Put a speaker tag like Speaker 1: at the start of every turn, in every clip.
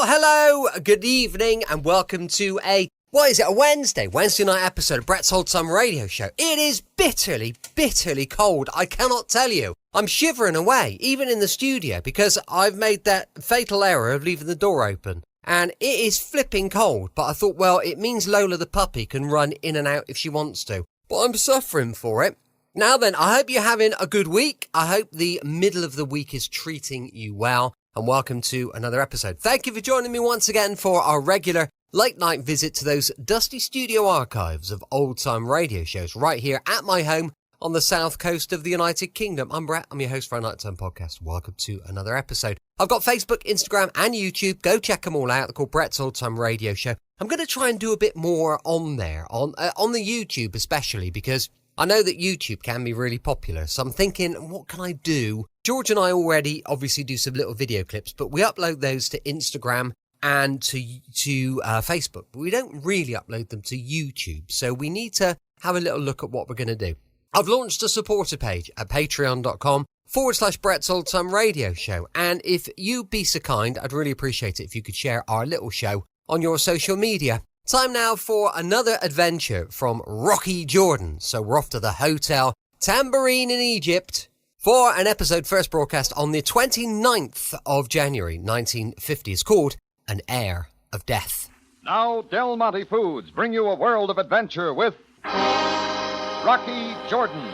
Speaker 1: Well, hello, good evening, and welcome to a Wednesday night episode of Brett's Old Time Radio Show. It is bitterly, bitterly cold, I cannot tell you. I'm shivering away, even in the studio, because I've made that fatal error of leaving the door open. And it is flipping cold, but I thought, well, it means Lola the puppy can run in and out if she wants to. But I'm suffering for it. Now then, I hope you're having a good week. I hope the middle of the week is treating you well. And welcome to another episode. Thank you for joining me once again for our regular late night visit to those dusty studio archives of old time radio shows right here at my home on the south coast of the United Kingdom. I'm Brett. I'm your host for our nighttime podcast. Welcome to another episode. I've got Facebook, Instagram and YouTube. Go check them all out. They're called Brett's Old Time Radio Show. I'm going to try and do a bit more on there, on the YouTube especially, because I know that YouTube can be really popular. So I'm thinking, what can I do? George and I already obviously do some little video clips, but we upload those to Instagram and to Facebook. But we don't really upload them to YouTube. So we need to have a little look at what we're going to do. I've launched a supporter page at patreon.com/Brett's Old Time Radio Show. And if you'd be so kind, I'd really appreciate it if you could share our little show on your social media. Time now for another adventure from Rocky Jordan. So we're off to the Hotel Tambourine in Egypt for an episode first broadcast on the 29th of January 1950. It's called An Air of Death.
Speaker 2: Now Del Monte Foods bring you a world of adventure with Rocky Jordan.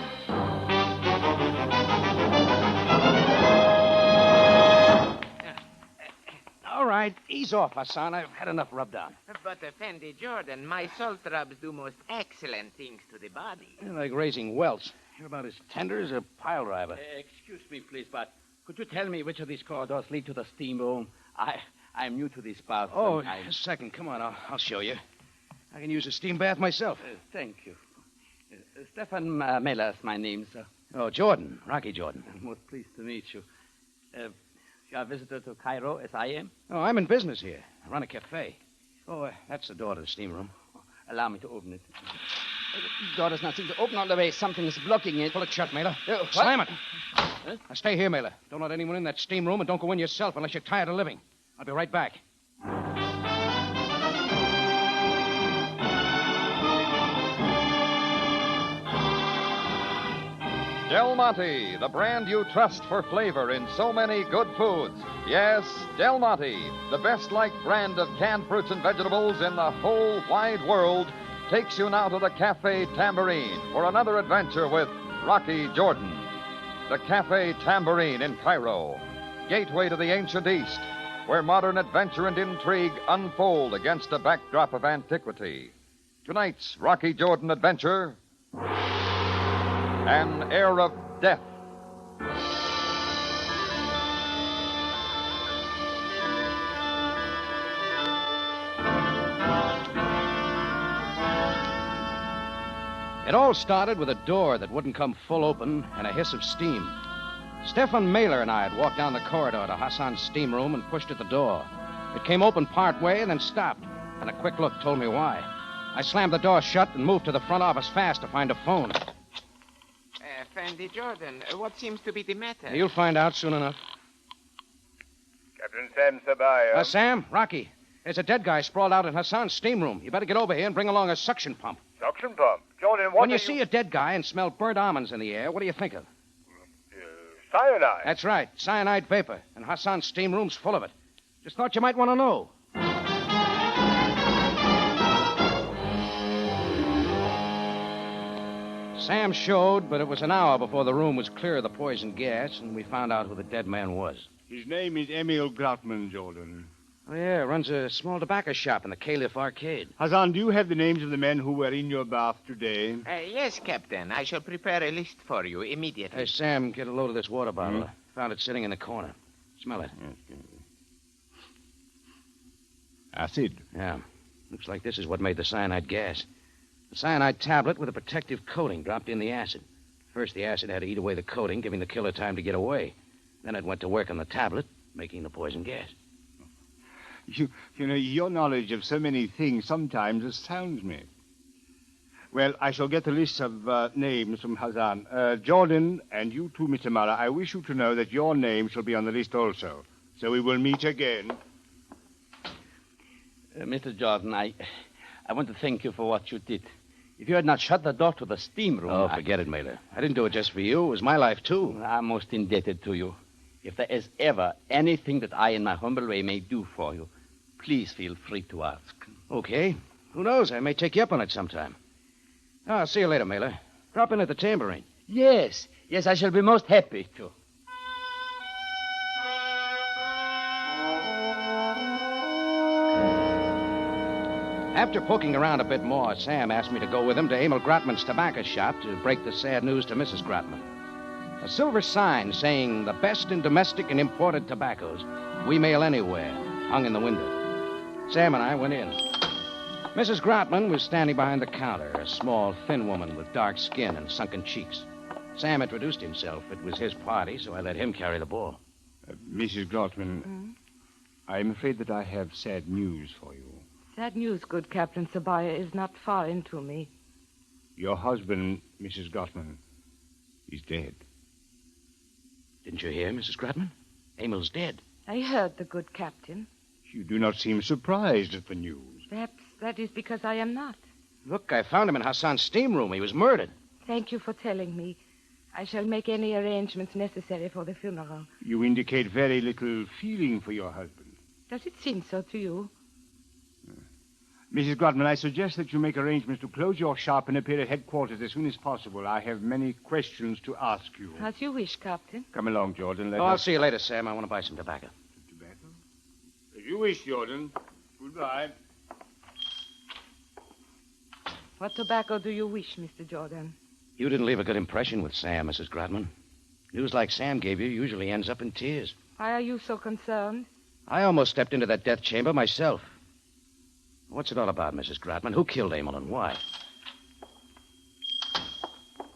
Speaker 3: All right, ease off, Hassan. I've had enough rubbed on.
Speaker 4: But, Effendi Jordan, my salt rubs do most excellent things to the body.
Speaker 3: You're like raising welts. You're about as tender as a pile driver.
Speaker 5: Excuse me, please, but could you tell me which of these corridors lead to the steam room? I'm new to this bath.
Speaker 3: Oh, a second. Come on, I'll show you. I can use a steam bath myself.
Speaker 5: Thank you. Stefan Miller is my name, sir.
Speaker 3: Oh, Jordan. Rocky Jordan.
Speaker 5: Most pleased to meet you. You are a visitor to Cairo, as I am?
Speaker 3: Oh, I'm in business here. I run a cafe. Oh, that's the door to the steam room.
Speaker 5: Allow me to open it. The door does not seem to open all the way. Something is blocking it.
Speaker 3: Pull it shut, Mailer.
Speaker 5: What?
Speaker 3: Slam it.
Speaker 5: Huh?
Speaker 3: Now, stay here, Mailer. Don't let anyone in that steam room, and don't go in yourself unless you're tired of living. I'll be right back.
Speaker 2: Del Monte, the brand you trust for flavor in so many good foods. Yes, Del Monte, the best-liked brand of canned fruits and vegetables in the whole wide world, takes you now to the Cafe Tambourine for another adventure with Rocky Jordan. The Cafe Tambourine in Cairo, gateway to the ancient East, where modern adventure and intrigue unfold against a backdrop of antiquity. Tonight's Rocky Jordan adventure, An Air of Death.
Speaker 3: It all started with a door that wouldn't come full open and a hiss of steam. Stefan Mailer and I had walked down the corridor to Hassan's steam room and pushed at the door. It came open part way and then stopped, and a quick look told me why. I slammed the door shut and moved to the front office fast to find a phone.
Speaker 4: Effendi Jordan, what seems to be the matter?
Speaker 3: You'll find out soon enough.
Speaker 6: Captain Sam Sabaya.
Speaker 3: Sam, Rocky, there's a dead guy sprawled out in Hassan's steam room. You better get over here and bring along a suction pump.
Speaker 6: Suction pump? Jordan, what
Speaker 3: When you see a dead guy and smell burnt almonds in the air, what do you think of?
Speaker 6: Cyanide.
Speaker 3: That's right, cyanide vapor. And Hassan's steam room's full of it. Just thought you might want to know. Sam showed, but it was an hour before the room was clear of the poison gas, and we found out who the dead man was.
Speaker 6: His name is Emil Groutman, Jordan.
Speaker 3: Oh, yeah, runs a small tobacco shop in the Caliph Arcade.
Speaker 6: Hassan, do you have the names of the men who were in your bath today?
Speaker 4: Yes, Captain. I shall prepare a list for you immediately.
Speaker 3: Hey, Sam, get a load of this water bottle. I found it sitting in the corner. Smell it.
Speaker 6: Acid.
Speaker 3: Yeah. Looks like this is what made the cyanide gas. The cyanide tablet with a protective coating dropped in the acid. First, the acid had to eat away the coating, giving the killer time to get away. Then it went to work on the tablet, making the poison gas.
Speaker 6: You know, your knowledge of so many things sometimes astounds me. Well, I shall get a list of names from Hassan. Jordan, and you too, Mr. Muller, I wish you to know that your name shall be on the list also. So we will meet again.
Speaker 5: Mr. Jordan, I want to thank you for what you did. If you had not shut the door to the steam room...
Speaker 3: Oh, forget it, Mailer. I didn't do it just for you. It was my life, too.
Speaker 5: I'm most indebted to you. If there is ever anything that I, in my humble way, may do for you, please feel free to ask.
Speaker 3: Okay. Who knows? I may take you up on it sometime. Oh, I'll see you later, Mailer. Drop in at the tambourine.
Speaker 5: Yes, I shall be most happy to.
Speaker 3: After poking around a bit more, Sam asked me to go with him to Emil Grotman's tobacco shop to break the sad news to Mrs. Grotman. A silver sign saying the best in domestic and imported tobaccos, we mail anywhere, hung in the window. Sam and I went in. Mrs. Grotman was standing behind the counter, a small, thin woman with dark skin and sunken cheeks. Sam introduced himself. It was his party, so I let him carry the ball.
Speaker 6: Mrs. Grotman, I'm afraid that I have sad news for you.
Speaker 7: Sad news, good Captain Sabaya, is not far into me.
Speaker 6: Your husband, Mrs. Grotman, is dead.
Speaker 3: Didn't you hear, Mrs. Grotman? Emil's dead.
Speaker 7: I heard the good Captain.
Speaker 6: You do not seem surprised at the news.
Speaker 7: Perhaps that is because I am not.
Speaker 3: Look, I found him in Hassan's steam room. He was murdered.
Speaker 7: Thank you for telling me. I shall make any arrangements necessary for the funeral.
Speaker 6: You indicate very little feeling for your husband.
Speaker 7: Does it seem so to you?
Speaker 6: Mrs. Grotman, I suggest that you make arrangements to close your shop and appear at headquarters as soon as possible. I have many questions to ask you.
Speaker 7: As you wish, Captain.
Speaker 6: Come along, Jordan.
Speaker 3: I'll see you later, Sam. I want to buy some tobacco.
Speaker 6: Tobacco? As you wish, Jordan. Goodbye.
Speaker 7: What tobacco do you wish, Mr. Jordan?
Speaker 3: You didn't leave a good impression with Sam, Mrs. Grotman. News like Sam gave you usually ends up in tears.
Speaker 7: Why are you so concerned?
Speaker 3: I almost stepped into that death chamber myself. What's it all about, Mrs. Grotman? Who killed Emil and why?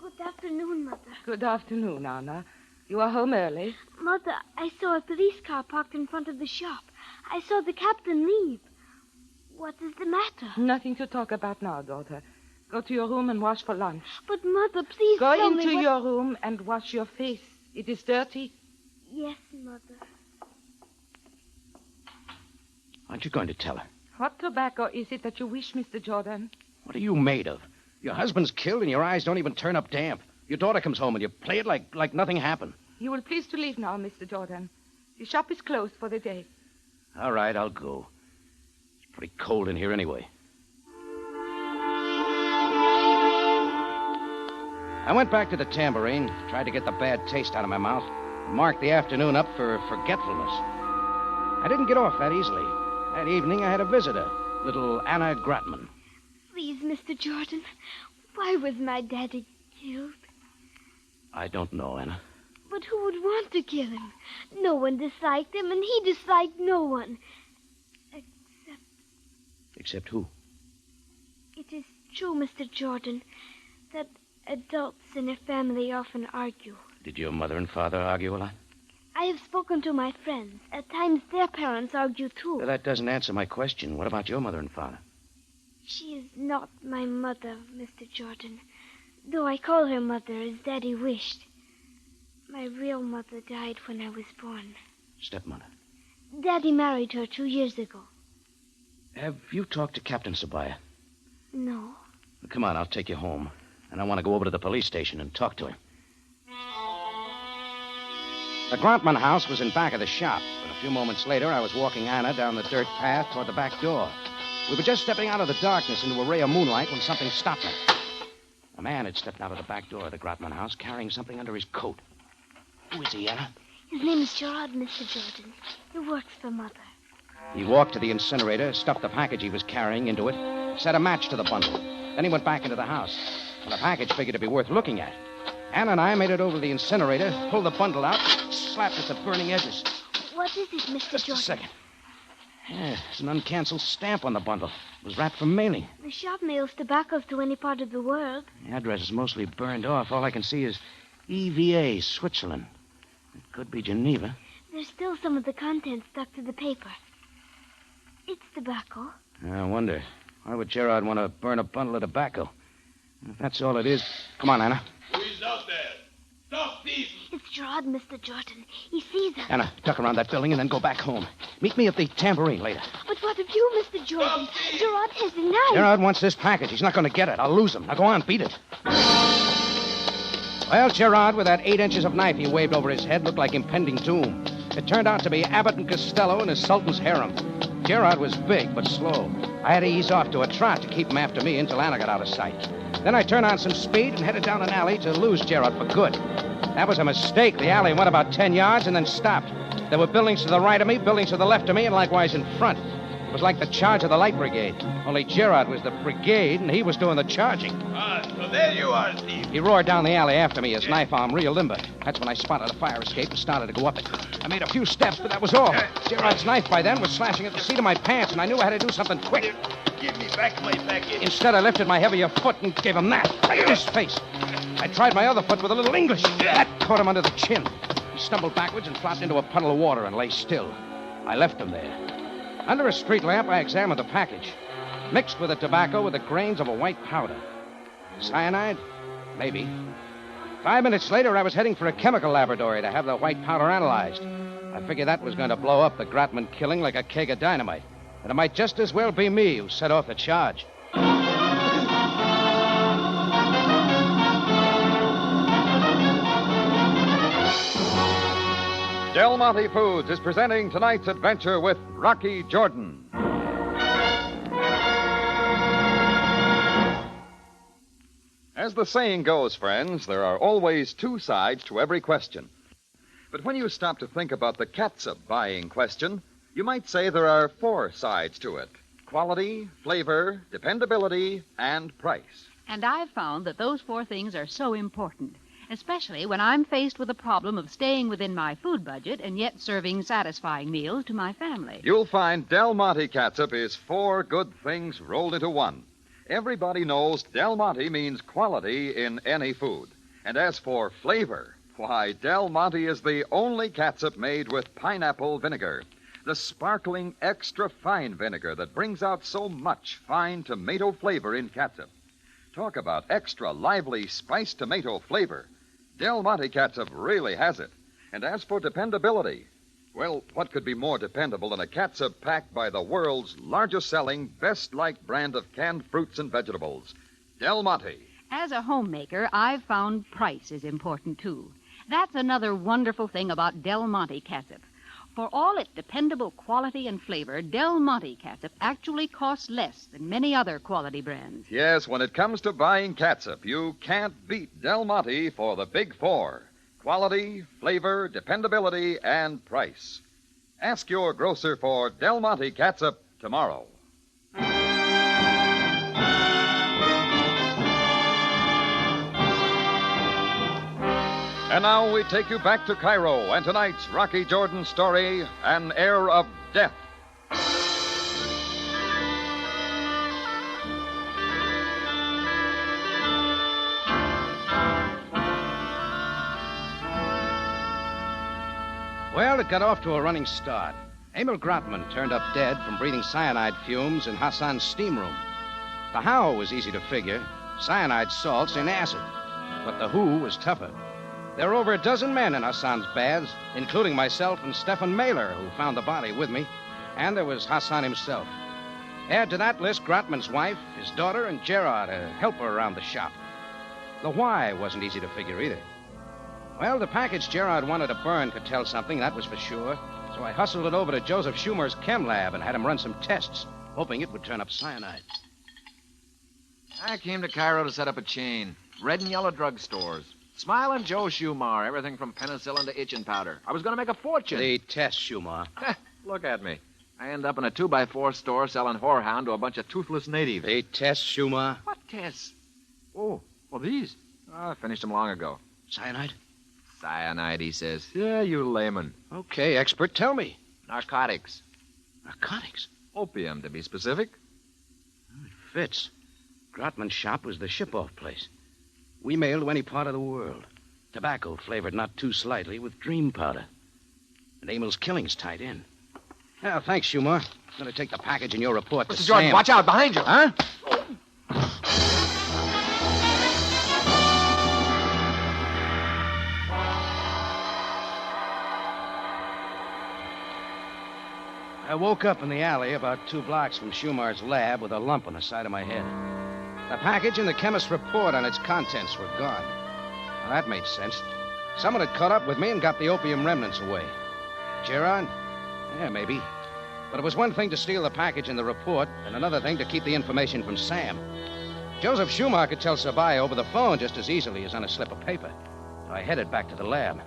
Speaker 8: Good afternoon, Mother.
Speaker 7: Good afternoon, Anna. You are home early?
Speaker 8: Mother, I saw a police car parked in front of the shop. I saw the captain leave. What is the matter?
Speaker 7: Nothing to talk about now, daughter. Go to your room and wash for lunch.
Speaker 8: But, Mother, please
Speaker 7: Go
Speaker 8: tell me
Speaker 7: into
Speaker 8: what...
Speaker 7: your room and wash your face. It is dirty.
Speaker 8: Yes, Mother.
Speaker 3: Aren't you going to tell her?
Speaker 7: What tobacco is it that you wish, Mr. Jordan?
Speaker 3: What are you made of? Your husband's killed and your eyes don't even turn up damp. Your daughter comes home and you play it like nothing happened.
Speaker 7: You will please to leave now, Mr. Jordan. The shop is closed for the day.
Speaker 3: All right, I'll go. It's pretty cold in here anyway. I went back to the tambourine, tried to get the bad taste out of my mouth, and marked the afternoon up for forgetfulness. I didn't get off that easily. That evening, I had a visitor, little Anna Grotman.
Speaker 8: Please, Mr. Jordan, why was my daddy killed?
Speaker 3: I don't know, Anna.
Speaker 8: But who would want to kill him? No one disliked him, and he disliked no one.
Speaker 3: Except who?
Speaker 8: It is true, Mr. Jordan, that adults in a family often argue.
Speaker 3: Did your mother and father argue a lot?
Speaker 8: I have spoken to my friends. At times, their parents argue, too.
Speaker 3: Well, that doesn't answer my question. What about your mother and father?
Speaker 8: She is not my mother, Mr. Jordan, though I call her mother as Daddy wished. My real mother died when I was born.
Speaker 3: Stepmother?
Speaker 8: Daddy married her 2 years ago.
Speaker 3: Have you talked to Captain Sabaya?
Speaker 8: No.
Speaker 3: Well, come on, I'll take you home. And I want to go over to the police station and talk to him. The Grotman house was in back of the shop, but a few moments later, I was walking Anna down the dirt path toward the back door. We were just stepping out of the darkness into a ray of moonlight when something stopped me. A man had stepped out of the back door of the Grotman house carrying something under his coat. Who is he, Anna?
Speaker 8: His name is Gerard, Mr. Jordan. He works for Mother.
Speaker 3: He walked to the incinerator, stuffed the package he was carrying into it, set a match to the bundle. Then he went back into the house. Well, the package figured to be worth looking at. Anna and I made it over to the incinerator, pulled the bundle out, slapped at the burning edges.
Speaker 8: What is it, Mr. Jordan?
Speaker 3: Just a second. Yeah, there's an uncanceled stamp on the bundle. It was wrapped for mailing.
Speaker 8: The shop mails tobaccos to any part of the world.
Speaker 3: The address is mostly burned off. All I can see is EVA, Switzerland. It could be Geneva.
Speaker 8: There's still some of the contents stuck to the paper. It's tobacco.
Speaker 3: I wonder. Why would Gerard want to burn a bundle of tobacco? If that's all it is... Come on, Anna.
Speaker 9: Who's out there? Stop thief!
Speaker 8: It's Gerard, Mr. Jordan. He sees us.
Speaker 3: Anna, duck around that building and then go back home. Meet me at the tambourine later.
Speaker 8: But what of you, Mr. Jordan? Gerard has a knife.
Speaker 3: Gerard wants this package. He's not going to get it. I'll lose him. Now go on, beat it. Well, Gerard, with that 8 inches of knife he waved over his head, looked like impending doom. It turned out to be Abbott and Costello and his Sultan's harem. Gerard was big but slow. I had to ease off to a trot to keep him after me until Anna got out of sight. Then I turned on some speed and headed down an alley to lose Gerard for good. That was a mistake. The alley went about 10 yards and then stopped. There were buildings to the right of me, buildings to the left of me, and likewise in front. It was like the charge of the Light Brigade. Only Gerard was the brigade, and he was doing the charging.
Speaker 9: So there you are, Steve.
Speaker 3: He roared down the alley after me, his knife arm real limber. That's when I spotted a fire escape and started to go up it. I made a few steps, but that was all. Gerard's knife by then was slashing at the seat of my pants, and I knew I had to do something quick.
Speaker 9: Give me back my package.
Speaker 3: Instead, I lifted my heavier foot and gave him that. Right in his face. I tried my other foot with a little English. That caught him under the chin. He stumbled backwards and flopped into a puddle of water and lay still. I left him there. Under a street lamp, I examined the package. Mixed with the tobacco were the grains of a white powder. Cyanide? Maybe. 5 minutes later, I was heading for a chemical laboratory to have the white powder analyzed. I figured that was going to blow up the Grotman killing like a keg of dynamite. And it might just as well be me who set off the charge.
Speaker 2: Del Monte Foods is presenting tonight's adventure with Rocky Jordan. As the saying goes, friends, there are always two sides to every question. But when you stop to think about the catsup buying question, you might say there are 4 sides to it: quality, flavor, dependability, and price.
Speaker 10: And I've found that those 4 things are so important, especially when I'm faced with the problem of staying within my food budget and yet serving satisfying meals to my family.
Speaker 2: You'll find Del Monte catsup is 4 good things rolled into one. Everybody knows Del Monte means quality in any food. And as for flavor, why, Del Monte is the only catsup made with pineapple vinegar, the sparkling extra fine vinegar that brings out so much fine tomato flavor in catsup. Talk about extra lively spiced tomato flavor. Del Monte catsup really has it. And as for dependability, well, what could be more dependable than a catsup packed by the world's largest-selling, best-liked brand of canned fruits and vegetables, Del Monte.
Speaker 10: As a homemaker, I've found price is important, too. That's another wonderful thing about Del Monte catsup. For all its dependable quality and flavor, Del Monte catsup actually costs less than many other quality brands.
Speaker 2: Yes, when it comes to buying catsup, you can't beat Del Monte for the big 4. Quality, flavor, dependability, and price. Ask your grocer for Del Monte catsup tomorrow. And now we take you back to Cairo and tonight's Rocky Jordan story, An Air of Death.
Speaker 3: Well, it got off to a running start. Emil Grotman turned up dead from breathing cyanide fumes in Hassan's steam room. The how was easy to figure. Cyanide salts in acid. But the who was tougher. There were over a dozen men in Hassan's baths, including myself and Stefan Mailer, who found the body with me. And there was Hassan himself. Add to that list Grotman's wife, his daughter, and Gerard, a helper around the shop. The why wasn't easy to figure either. Well, the package Gerard wanted to burn could tell something, that was for sure. So I hustled it over to Joseph Schumer's chem lab and had him run some tests, hoping it would turn up cyanide.
Speaker 11: I came to Cairo to set up a chain. Red and yellow drugstores. Smiling Joe Schumar, everything from penicillin to itching powder. I was going to make a fortune.
Speaker 3: The test, Schumar.
Speaker 11: Look at me. I end up in a 2x4 store selling whorehound to a bunch of toothless natives.
Speaker 3: The test, Schumar.
Speaker 11: What tests? Oh, well, these. Oh, I finished them long ago.
Speaker 3: Cyanide?
Speaker 11: Cyanide, he says. Yeah, you layman.
Speaker 3: Okay, expert, tell me.
Speaker 11: Narcotics.
Speaker 3: Narcotics?
Speaker 11: Opium, to be specific.
Speaker 3: It fits. Grotman's shop was the ship-off place. We mailed to any part of the world. Tobacco flavored not too slightly with dream powder. And Emil's killing's tied in. Well, thanks, Schumar. I'm going to take the package in your report to
Speaker 11: Mr. Jordan,
Speaker 3: Sam.
Speaker 11: watch out, behind you.
Speaker 3: Huh? I woke up in the alley about 2 blocks from Schumar's lab with a lump on the side of my head. The package and the chemist's report on its contents were gone. Well, that made sense. Someone had caught up with me and got the opium remnants away. Gerard? Yeah, maybe. But it was one thing to steal the package and the report, and another thing to keep the information from Sam. Joseph Schumar could tell Sabaya over the phone just as easily as on a slip of paper. So I headed back to the lab.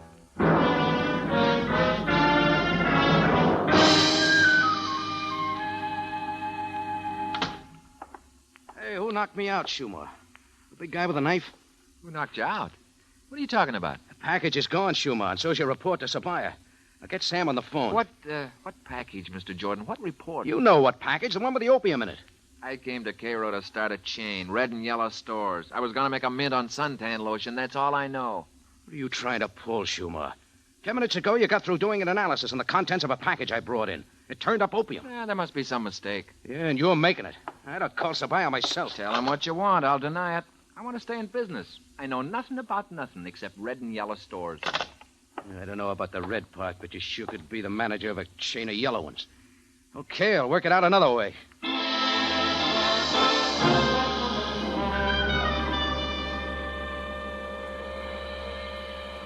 Speaker 3: Hey, who knocked me out, Schumar? The big guy with the knife?
Speaker 11: Who knocked you out? What are you talking about?
Speaker 3: The package is gone, Schumar, and so's your report to Sabaya. Now get Sam on the phone.
Speaker 11: What package, Mr. Jordan? What report?
Speaker 3: You know what package, the one with the opium in it.
Speaker 11: I came to Cairo to start a chain, red and yellow stores. I was going to make a mint on suntan lotion. That's all I know.
Speaker 3: What are you trying to pull, Schumar? 10 minutes ago, you got through doing an analysis on the contents of a package I brought in. It turned up opium.
Speaker 11: There must be some mistake.
Speaker 3: Yeah, and you're making it. I'd have called Sabaya myself.
Speaker 11: Tell him what you want. I'll deny it. I want to stay in business. I know nothing about nothing except red and yellow stores.
Speaker 3: I don't know about the red part, but you sure could be the manager of a chain of yellow ones. Okay, I'll work it out another way.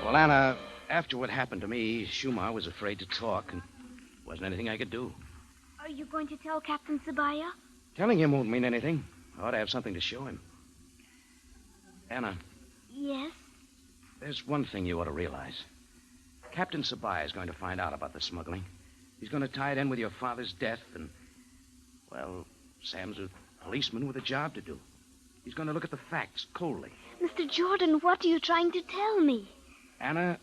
Speaker 3: Well, Anna, after what happened to me, Schumar was afraid to talk, and wasn't anything I could do.
Speaker 8: Are you going to tell Captain Sabaya?
Speaker 3: Telling him won't mean anything. I ought to have something to show him. Anna.
Speaker 8: Yes?
Speaker 3: There's one thing you ought to realize. Captain Sabaya is going to find out about the smuggling. He's going to tie it in with your father's death, and, well, Sam's a policeman with a job to do. He's going to look at the facts coldly.
Speaker 8: Mr. Jordan, what are you trying to tell me?
Speaker 3: Anna,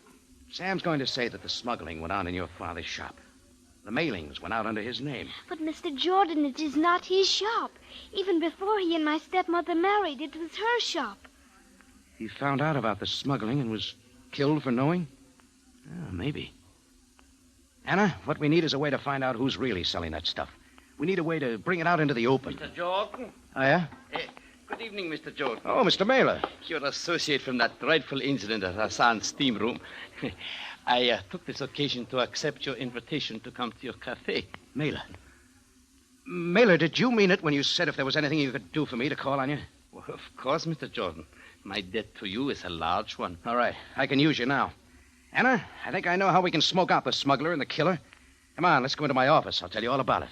Speaker 3: Sam's going to say that the smuggling went on in your father's shop. The mailings went out under his name.
Speaker 8: But, Mr. Jordan, it is not his shop. Even before he and my stepmother married, it was her shop.
Speaker 3: He found out about the smuggling and was killed for knowing? Maybe. Anna, what we need is a way to find out who's really selling that stuff. We need a way to bring it out into the open.
Speaker 5: Mr. Jordan?
Speaker 3: Oh, yeah?
Speaker 5: Good evening, Mr. Jordan.
Speaker 3: Oh, Mr. Mailer.
Speaker 5: Your associate from that dreadful incident at Hassan's steam room. I took this occasion to accept your invitation to come to your cafe.
Speaker 3: Mailer. Mailer, did you mean it when you said if there was anything you could do for me to call on you?
Speaker 5: Well, of course, Mr. Jordan. My debt to you is a large one.
Speaker 3: All right. I can use you now. Anna, I think I know how we can smoke out the smuggler and the killer. Come on, let's go into my office. I'll tell you all about it.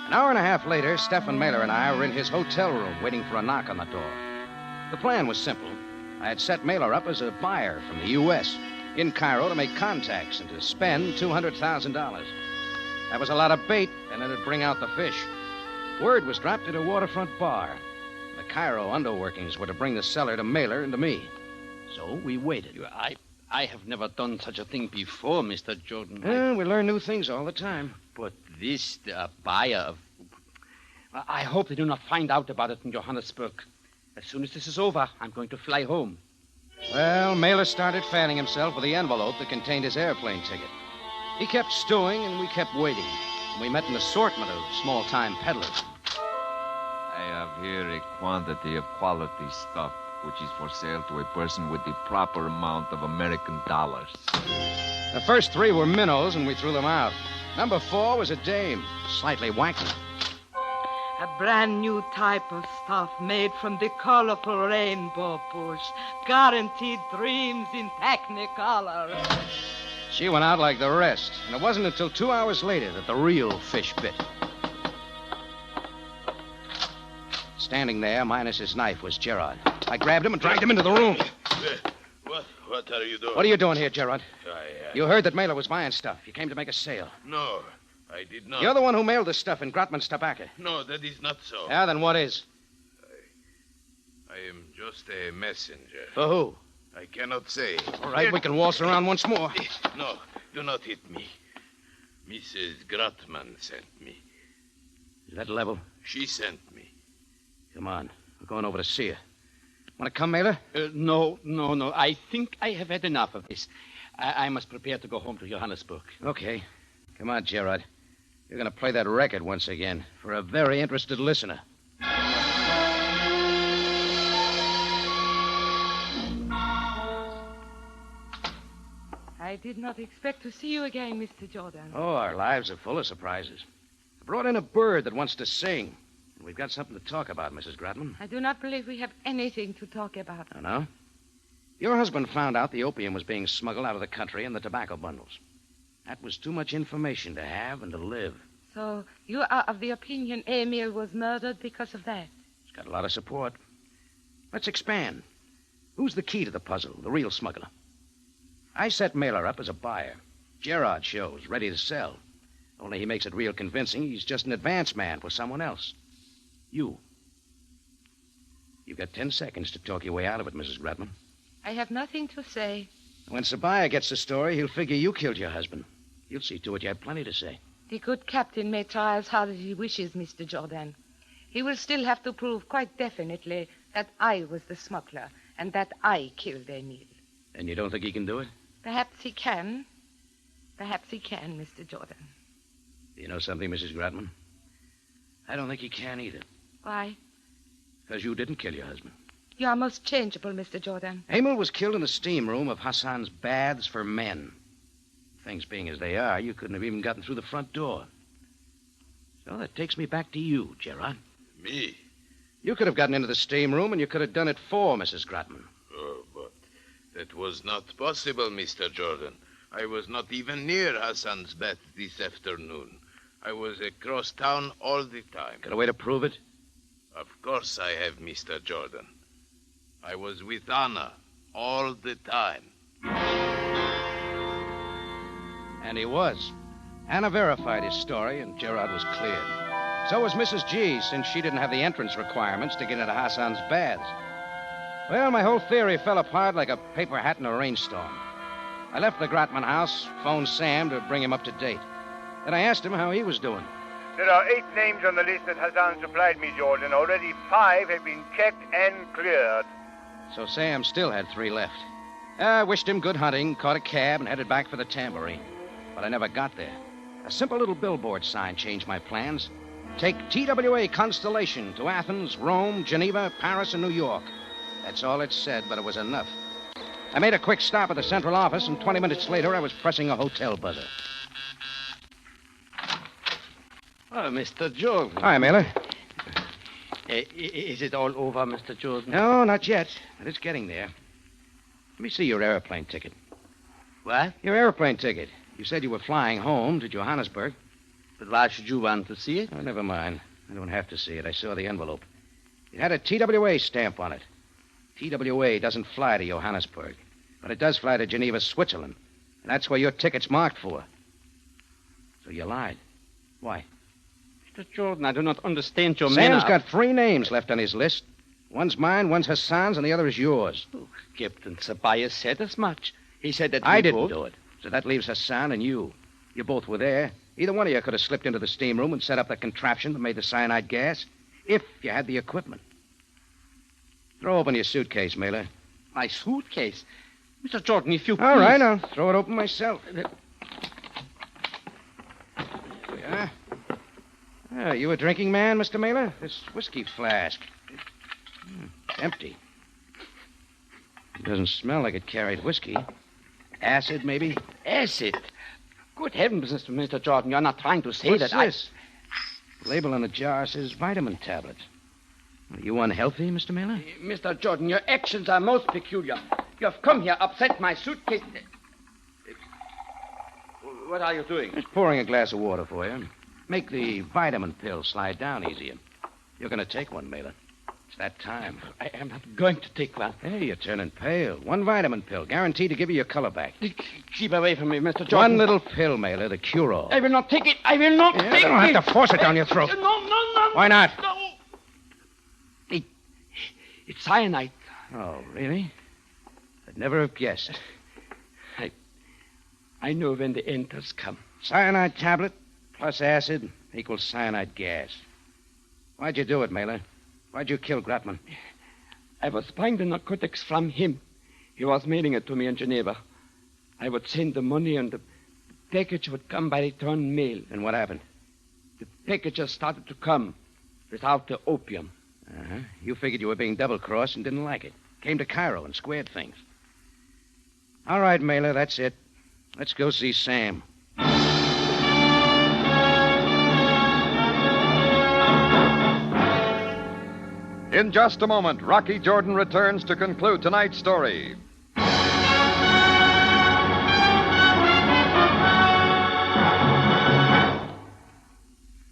Speaker 3: An hour and a half later, Stephen Mailer and I were in his hotel room waiting for a knock on the door. The plan was simple. I had set Mailer up as a buyer from the U.S. in Cairo to make contacts and to spend $200,000. That was a lot of bait, and it'd bring out the fish. Word was dropped at a waterfront bar. The Cairo underworkings were to bring the seller to Mailer and to me. So we waited.
Speaker 5: I have never done such a thing before, Mr. Jordan.
Speaker 3: We learn new things all the time.
Speaker 5: But this buyer of... I hope they do not find out about it in Johannesburg. As soon as this is over, I'm going to fly home.
Speaker 3: Well, Mailer started fanning himself with the envelope that contained his airplane ticket. He kept stewing, and we kept waiting. And we met an assortment of small-time peddlers.
Speaker 11: I have here a quantity of quality stuff, which is for sale to a person with the proper amount of American dollars.
Speaker 3: The first 3 were minnows, and we threw them out. Number 4 was a dame, slightly wacky.
Speaker 12: A brand new type of stuff made from the colorful rainbow bush. Guaranteed dreams in technicolor.
Speaker 3: She went out like the rest, and it wasn't until 2 hours later that the real fish bit. Standing there, minus his knife, was Gerard. I grabbed him and dragged him into the room.
Speaker 9: What are you doing?
Speaker 3: What are you doing here, Gerard? You heard that Mailer was buying stuff. You came to make a sale.
Speaker 9: No, I did not.
Speaker 3: You're the one who mailed the stuff in Grotman's tobacco.
Speaker 9: No, that is not so.
Speaker 3: Yeah, then what is?
Speaker 9: I am just a messenger.
Speaker 3: For who?
Speaker 9: I cannot say.
Speaker 3: All right, we can waltz around once more.
Speaker 9: No, do not hit me. Mrs. Grotman sent me.
Speaker 3: Is that level?
Speaker 9: She sent me.
Speaker 3: Come on. We're going over to see her. Want to come, Mailer?
Speaker 5: No. I think I have had enough of this. I must prepare to go home to Johannesburg.
Speaker 3: Okay. Come on, Gerard. You're going to play that record once again for a very interested listener.
Speaker 7: I did not expect to see you again, Mr. Jordan.
Speaker 3: Oh, our lives are full of surprises. I brought in a bird that wants to sing. And we've got something to talk about, Mrs. Gratman.
Speaker 7: I do not believe we have anything to talk about.
Speaker 3: Oh, no? Your husband found out the opium was being smuggled out of the country in the tobacco bundles. That was too much information to have and to live.
Speaker 7: So you are of the opinion Emil was murdered because of that?
Speaker 3: He's got a lot of support. Let's expand. Who's the key to the puzzle, the real smuggler? I set Mailer up as a buyer. Gerard shows, ready to sell. Only he makes it real convincing he's just an advance man for someone else. You. You've got 10 seconds to talk your way out of it, Mrs. Gratman.
Speaker 7: I have nothing to say.
Speaker 3: When Sabaya gets the story, he'll figure you killed your husband. You'll see to it you have plenty to say.
Speaker 7: The good captain may try as hard as he wishes, Mr. Jordan. He will still have to prove quite definitely that I was the smuggler and that I killed Emil.
Speaker 3: And you don't think he can do it?
Speaker 7: Perhaps he can. Perhaps he can, Mr. Jordan.
Speaker 3: You know something, Mrs. Gratman? I don't think he can either.
Speaker 7: Why?
Speaker 3: Because you didn't kill your husband.
Speaker 7: You are most changeable, Mr. Jordan.
Speaker 3: Emil was killed in the steam room of Hassan's Baths for Men. Things being as they are, you couldn't have even gotten through the front door. So that takes me back to you, Gerard.
Speaker 9: Me?
Speaker 3: You could have gotten into the steam room, and you could have done it for Mrs. Gratman.
Speaker 9: Oh, but that was not possible, Mr. Jordan. I was not even near Hassan's bath this afternoon. I was across town all the time.
Speaker 3: Got a way to prove it?
Speaker 9: Of course I have, Mr. Jordan. I was with Anna all the time.
Speaker 3: And he was. Anna verified his story, and Gerard was cleared. So was Mrs. G, since she didn't have the entrance requirements to get into Hassan's baths. Well, my whole theory fell apart like a paper hat in a rainstorm. I left the Gratman house, phoned Sam to bring him up to date. Then I asked him how he was doing.
Speaker 6: There are 8 names on the list that Hassan supplied me, Jordan. Already 5 have been checked and cleared.
Speaker 3: So Sam still had 3 left. I wished him good hunting, caught a cab, and headed back for the tambourine. But I never got there. A simple little billboard sign changed my plans. Take TWA Constellation to Athens, Rome, Geneva, Paris, and New York. That's all it said, but it was enough. I made a quick stop at the central office, and 20 minutes later, I was pressing a hotel buzzer.
Speaker 5: Oh, Mr. Jordan.
Speaker 3: Hi, Mailer.
Speaker 5: Is it all over, Mr. Jordan?
Speaker 3: No, not yet, but it's getting there. Let me see your airplane ticket.
Speaker 5: What?
Speaker 3: Your airplane ticket. You said you were flying home to Johannesburg.
Speaker 5: But why should you want to see it?
Speaker 3: Oh, never mind. I don't have to see it. I saw the envelope. It had a TWA stamp on it. TWA doesn't fly to Johannesburg, but it does fly to Geneva, Switzerland. And that's where your ticket's marked for. So you lied. Why?
Speaker 5: Mr. Jordan, I do not understand your manner.
Speaker 3: Sam's got 3 names left on his list. One's mine, one's Hassan's, and the other is yours.
Speaker 5: Oh, Captain Sabaya said as much. He said that
Speaker 3: I didn't do it. So that leaves Hassan and you. You both were there. Either one of you could have slipped into the steam room and set up the contraption that made the cyanide gas, if you had the equipment. Throw open your suitcase, Mailer.
Speaker 5: My suitcase? Mr. Jordan, if you please...
Speaker 3: All right, I'll throw it open myself. There we are. Oh, you a drinking man, Mr. Mailer? This whiskey flask. Empty. It doesn't smell like it carried whiskey. Acid, maybe?
Speaker 5: Acid? Good heavens, Mr. Jordan, you're not trying to say
Speaker 3: What's
Speaker 5: that
Speaker 3: this? The label on the jar says vitamin tablets. Are you unhealthy, Mr. Mailer?
Speaker 5: Mr. Jordan, your actions are most peculiar. You have come here, upset my suitcase. What are you doing?
Speaker 3: Just pouring a glass of water for you. Make the vitamin pill slide down easier. You're going to take one, Mailer. It's that time.
Speaker 5: I am not going to take one.
Speaker 3: Hey, you're turning pale. 1 vitamin pill, guaranteed to give you your color back.
Speaker 5: Keep away from me, Mr. Jordan.
Speaker 3: 1 little pill, Mailer, the cure-all.
Speaker 5: I will not take it. I will not take it.
Speaker 3: You don't have to force it down your throat.
Speaker 5: No.
Speaker 3: Why not?
Speaker 5: No. It's cyanide.
Speaker 3: Oh, really? I'd never have guessed.
Speaker 5: I know when the end does come.
Speaker 3: Cyanide tablet plus acid equals cyanide gas. Why'd you do it, Mailer? Why'd you kill Gratman?
Speaker 5: I was buying the narcotics from him. He was mailing it to me in Geneva. I would send the money and the package would come by return mail.
Speaker 3: And what happened?
Speaker 5: The packages started to come without the opium.
Speaker 3: Uh-huh. You figured you were being double-crossed and didn't like it. Came to Cairo and squared things. All right, Mailer, that's it. Let's go see Sam.
Speaker 2: In just a moment, Rocky Jordan returns to conclude tonight's story.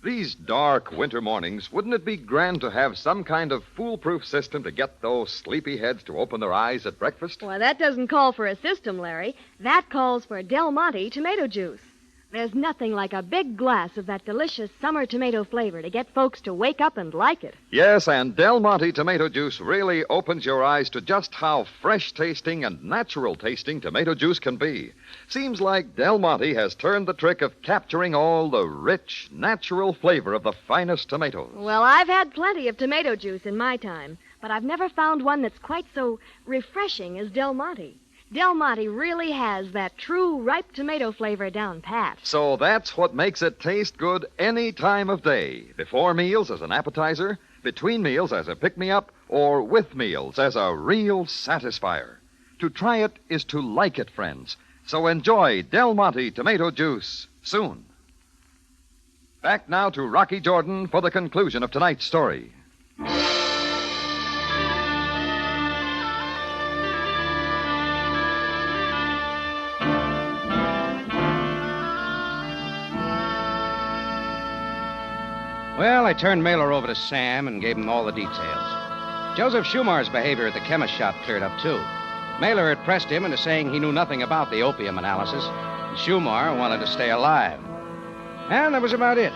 Speaker 2: These dark winter mornings, wouldn't it be grand to have some kind of foolproof system to get those sleepy heads to open their eyes at breakfast?
Speaker 13: Well, that doesn't call for a system, Larry. That calls for Del Monte tomato juice. There's nothing like a big glass of that delicious summer tomato flavor to get folks to wake up and like it.
Speaker 2: Yes, and Del Monte tomato juice really opens your eyes to just how fresh-tasting and natural-tasting tomato juice can be. Seems like Del Monte has turned the trick of capturing all the rich, natural flavor of the finest tomatoes.
Speaker 13: Well, I've had plenty of tomato juice in my time, but I've never found one that's quite so refreshing as Del Monte. Del Monte really has that true ripe tomato flavor down pat.
Speaker 2: So that's what makes it taste good any time of day. Before meals as an appetizer, between meals as a pick-me-up, or with meals as a real satisfier. To try it is to like it, friends. So enjoy Del Monte tomato juice soon. Back now to Rocky Jordan for the conclusion of tonight's story.
Speaker 3: Well, I turned Mailer over to Sam and gave him all the details. Joseph Schumar's behavior at the chemist shop cleared up, too. Mailer had pressed him into saying he knew nothing about the opium analysis, and Schumar wanted to stay alive. And that was about it.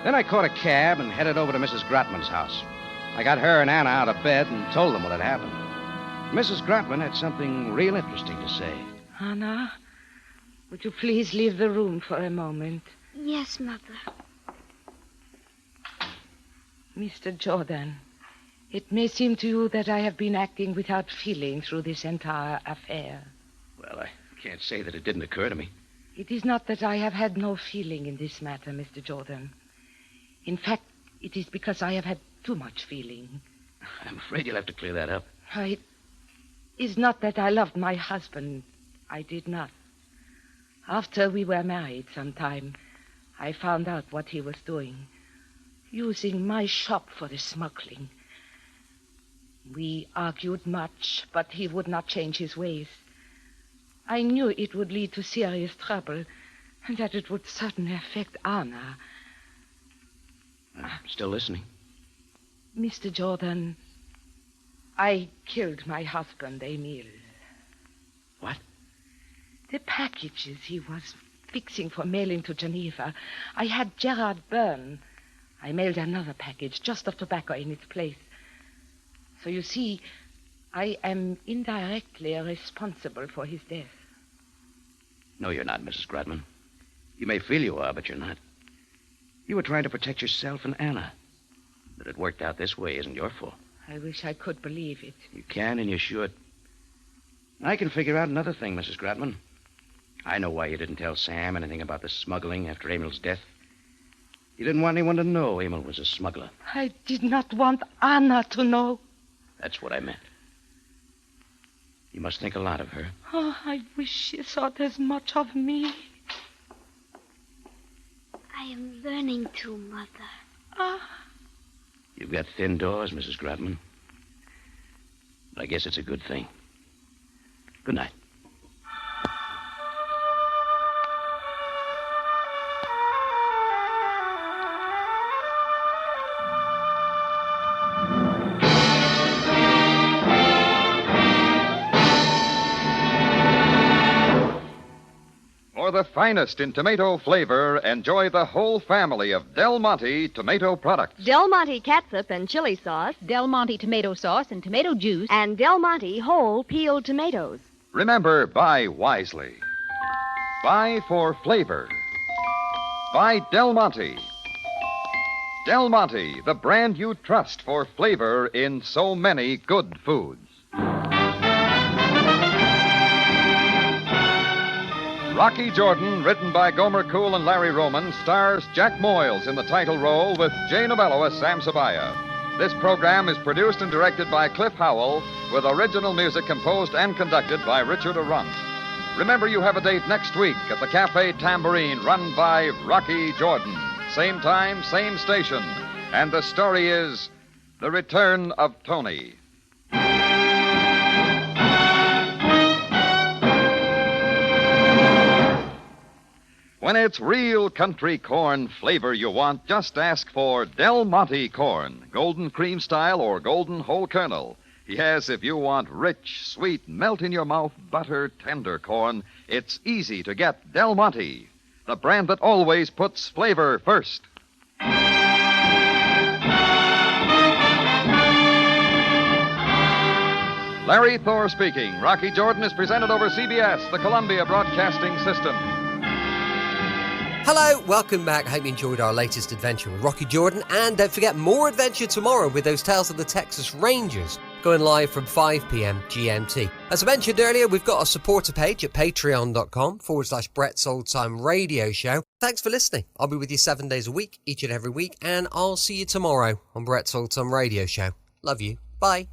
Speaker 3: Then I caught a cab and headed over to Mrs. Grotman's house. I got her and Anna out of bed and told them what had happened. Mrs. Grotman had something real interesting to say.
Speaker 7: Anna, would you please leave the room for a moment?
Speaker 8: Yes, Mother.
Speaker 7: Mr. Jordan, it may seem to you that I have been acting without feeling through this entire affair.
Speaker 3: Well, I can't say that it didn't occur to me.
Speaker 7: It is not that I have had no feeling in this matter, Mr. Jordan. In fact, it is because I have had too much feeling.
Speaker 3: I'm afraid you'll have to clear that up.
Speaker 7: It is not that I loved my husband. I did not. After we were married some time, I found out what he was doing. Using my shop for the smuggling. We argued much, but he would not change his ways. I knew it would lead to serious trouble, and that it would certainly affect Anna.
Speaker 3: I'm still listening.
Speaker 7: Mr. Jordan, I killed my husband, Emil.
Speaker 3: What?
Speaker 7: The packages he was fixing for mailing to Geneva, I had Gerard burn. I mailed another package just of tobacco in its place. So you see, I am indirectly responsible for his death.
Speaker 3: No, you're not, Mrs. Grotman. You may feel you are, but you're not. You were trying to protect yourself and Anna. That it worked out this way isn't your fault.
Speaker 7: I wish I could believe it.
Speaker 3: You can and you should. I can figure out another thing, Mrs. Grotman. I know why you didn't tell Sam anything about the smuggling after Emil's death. You didn't want anyone to know Emil was a smuggler.
Speaker 7: I did not want Anna to know.
Speaker 3: That's what I meant. You must think a lot of her.
Speaker 7: Oh, I wish she thought as much of me.
Speaker 8: I am learning to, Mother.
Speaker 3: You've got thin doors, Mrs. Grotman. But I guess it's a good thing. Good night.
Speaker 2: For the finest in tomato flavor, enjoy the whole family of Del Monte tomato products.
Speaker 13: Del Monte catsup and chili sauce.
Speaker 10: Del Monte tomato sauce and tomato juice.
Speaker 13: And Del Monte whole peeled tomatoes.
Speaker 2: Remember, buy wisely. Buy for flavor. Buy Del Monte. Del Monte, the brand you trust for flavor in so many good foods. Rocky Jordan, written by Gomer Cool and Larry Roman, stars Jack Moyles in the title role with Jay Novello as Sam Sabaya. This program is produced and directed by Cliff Howell, with original music composed and conducted by Richard Arundts. Remember, you have a date next week at the Cafe Tambourine, run by Rocky Jordan. Same time, same station. And the story is The Return of Tony. When it's real country corn flavor you want, just ask for Del Monte corn, golden cream style or golden whole kernel. Yes, if you want rich, sweet, melt-in-your-mouth, butter, tender corn, it's easy to get Del Monte, the brand that always puts flavor first. Larry Thor speaking. Rocky Jordan is presented over CBS, the Columbia Broadcasting System.
Speaker 1: Hello, welcome back. Hope you enjoyed our latest adventure with Rocky Jordan. And don't forget, more adventure tomorrow with those Tales of the Texas Rangers, going live from 5 p.m. GMT. As I mentioned earlier, we've got a supporter page at patreon.com/Brett's Old Time Radio Show. Thanks for listening. I'll be with you 7 days a week, each and every week, and I'll see you tomorrow on Brett's Old Time Radio Show. Love you. Bye.